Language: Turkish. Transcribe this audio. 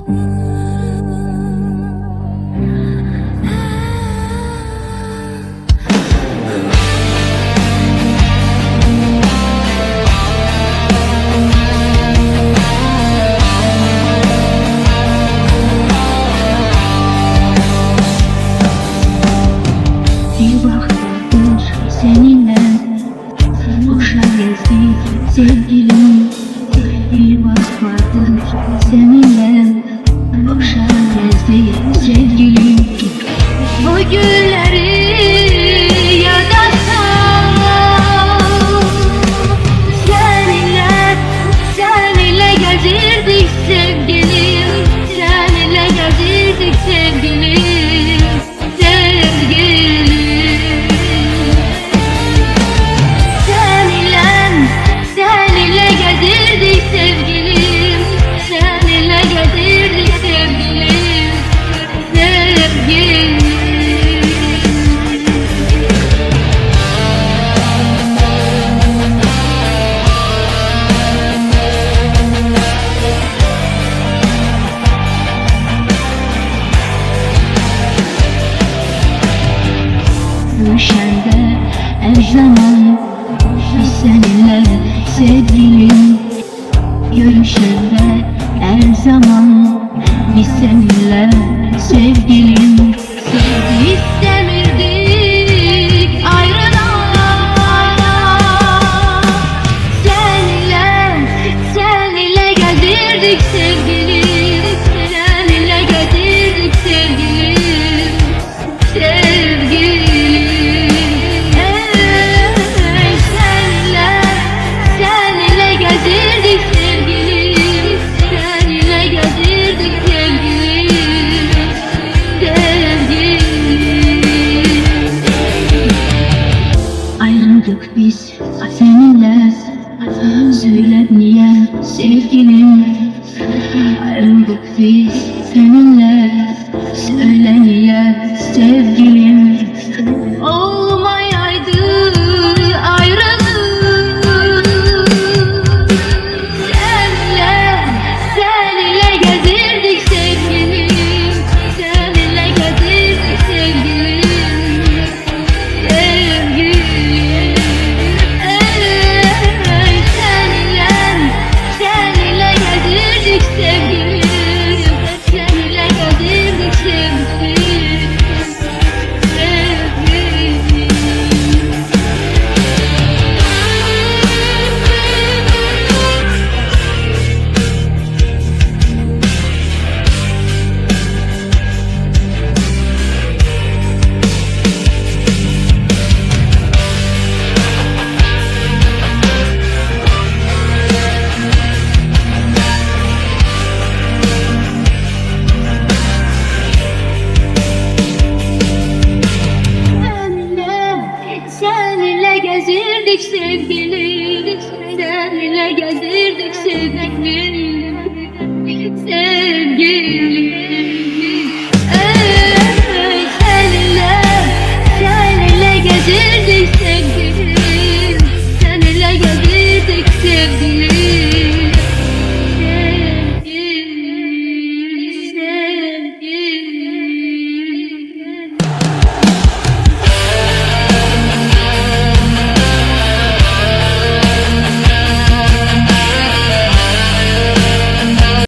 Bir haftadır seninle boşa gezdik sevgilim. Bir haftadır seninle boşa gezdik sevgilim. O günleri yadarsam seninle gezirdik sevgilim. Seninle gezirdik sevgilim. Görüşende her zaman biz seninle sevgilim. Görüşende her zaman biz seninle sevgilim. İstemirdik ayrılan. Seninle gezirdik sevgilim. Seninle gezirdik sevgilim. Sevgilim. Ayrıldık biz seninle, söyle niye sevgilim. Ayrıldık biz seninle, söyle niye sevgilim. Olmayaydı ayrılık. Seninle gezirdik sevgilim. Seninle gezirdik sevgilim. Seninle gezirdik sevgilim. Seninle gezirdik sevgilim. Sevgilim.